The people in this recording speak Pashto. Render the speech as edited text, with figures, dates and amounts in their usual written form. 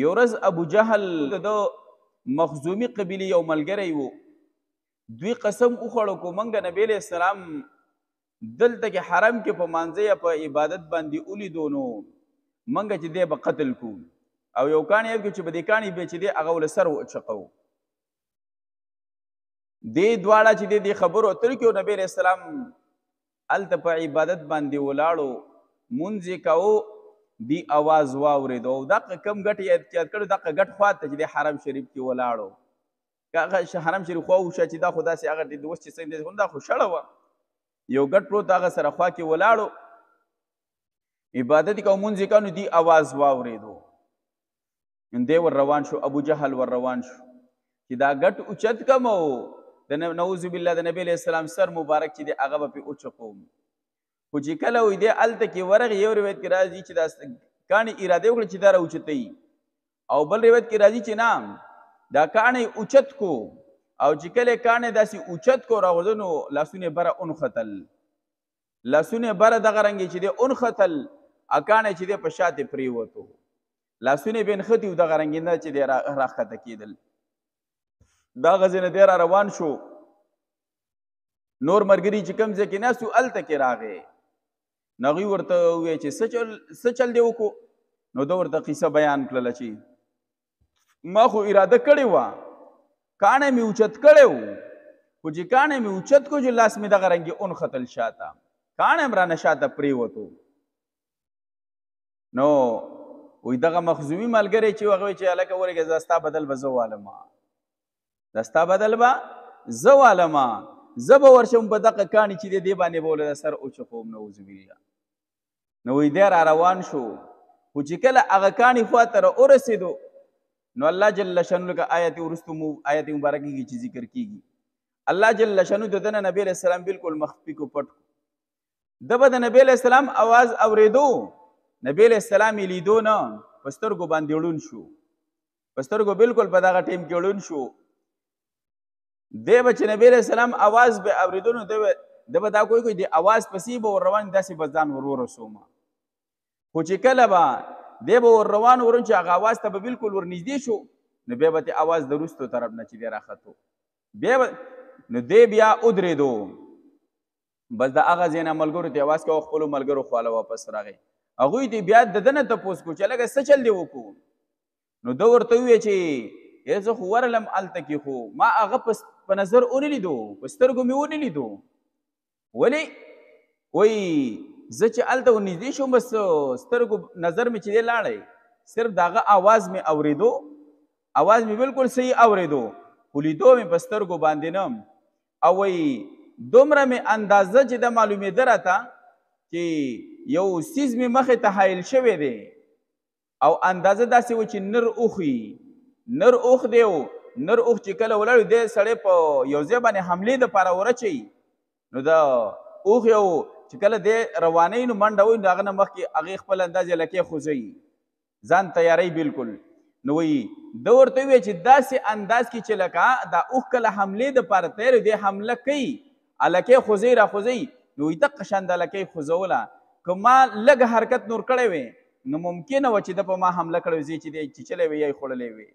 یو ورځ ابو جهل د مخزومي قبیلې یو ملګری و. دوی قسم وخوړو کو موږ نبی علیه السلام دلته کې حرم کې په مانځه یا په عبادت باندې ولیدو نو موږ چې دی به قتل کو او یو کاڼی یې چې به دې کاڼي بیا چې دی هغه ول سر وچقو. دې دواړه چې دی دې خبرو اترو کې نبی علیه السلام هلته په عبادت باندې ولاړو مونځ یې کوو دی آواز واورېدو او دغه کم ګټ یاد کړو دغه ګټ خوا ته چې د حرم شریف کې ولاړو. هغه حرم شریف خوا وشه چې دا خو داسې هغه د اوس چې څنګه دا خو شړه وه یو ګټ پروت هغه سره خوا کې ولاړو عبادت یې کوو مونځ یې کوو نو دی آواز واورېدو. دی ور روان شو ابو جهل ور روان شو چې دا ګټ اوچت کم او د نعوذ بالله د نبی علیه السلام سر مبارک چې دی هغه به پې اوچقوم. خو چې کله وي دی هلته کې ورغې یو روایت کې راځي چې دا کاڼي اراده وکړه چې دا راوچتوي او بل روایت کې راځي چې نه دا کاڼی اوچت کو او چې کله کاڼی داسې اوچت کو راغورځه نو لاسونه یې بره اونختل لاسونه یې بره دغه رنګې چې دی اونختل کاڼی چې دی په شاته پرېوتو لاسونه یې بې نښتي و دغه رنګې نه چې دی راښکته کېدل. دغه ځای نه دی را روان شو نور ملګري چې کوم ځای کې ناست وو هلته کې راغی نو هغوی ورته وویل چې څه چل دی وکړو نو ده ورته قصه بیان کړله چې ما خو اراده کړې وه کاڼی مې اوچت کړی و خو چې کاڼی مې اوچت کړو چې لاس مې دغه رنګې اونختل شاته کاڼی م رانه شاته پرېوتو. نو وایي دغه مخزومي ملګری چې هغه وایي چې هلکه ورېږه زه ستا بدل به زه والمه دا ستا بدل به زه والمه زه به ورشم په دغه کاڼي چې دی باندې به ولې د سر اوچقوم نعوذ بالله. نو وایي دی را روان شو خو چې کله هغه کاڼي خواته راورسېدو نو الله جل شانو لکه آیت وروستو آیت مبارکې کې چې ذکر کېږي الله جل شانو د ده نه نبي علیه السلام بلکل مخفي کو پټ کو. ده به د نبي علیه السلام اواز اورېدو نبي علیه السلام یې لیدو نه په سترګو باندې ړوند شو په سترګو بلکل په دغه ټیم کې ړوند شو. دی به چې نبی علیه السلام اواز به اورېدو نو ده به دا کوی د اواز پسې به ور روان داسې به ځان ور ورسومه خو چې کله به دی به ور روان ورون چې هغه اواز ته به بلکل ور نږدې شو نو بیا به د اواز د وروستو طرف نه چې دی راختو بیا نو دی بیا ودرېدو بس د هغه ځای نه ملګرو ته اواز کوه خپلو ملګرو خواله واپس راغی. هغوی دې بیا د ده نه تپوس کړو چې هلکه څه چل دې وکړو نو ده ورته وویل چې زه خو ورلم هلته کې خو ما هغه په نظر ونه لیدو په سترګو مې ونه لیدو ولې وایي زه چې هلته ورنږدې شوم بس سترګو نظر مې چې دی لاړی صرف د هغه آواز مې اورېدو آواز مې بلکل صحیح اورېدو خو لیدو مې په سترګو باندې نه او وایي دومره مې اندازه چې ده معلومېده راته چې یو څیز مې مخې ته حایل شوی دی او اندازه داسې و چې نر اوخي نر اوخ دی و نر اوخ چې کله ولاړ دی سړی په یو ځای باندې حملې دپاره ورچوي نو د اوخ یو چې کله دی روانوي نو منډه وایي نو هغه نه مخکې هغې خپل اندازې لکې خوځوي ځان تیاروي بلکل. نو وایي ده ورته وویل چې داسې انداز کې چې لکه دا اوخ کله حملې دپاره تیار دی حمله کوي لکې خوځوي را خوځوي نو وایي دقه شان د لکۍ خوځوله که ما لږ حرکت نور کړی وی نو ممکنه وه چې ده په ما حمله کړی وي چې دی چیچلی وي یا یې خوړلی وي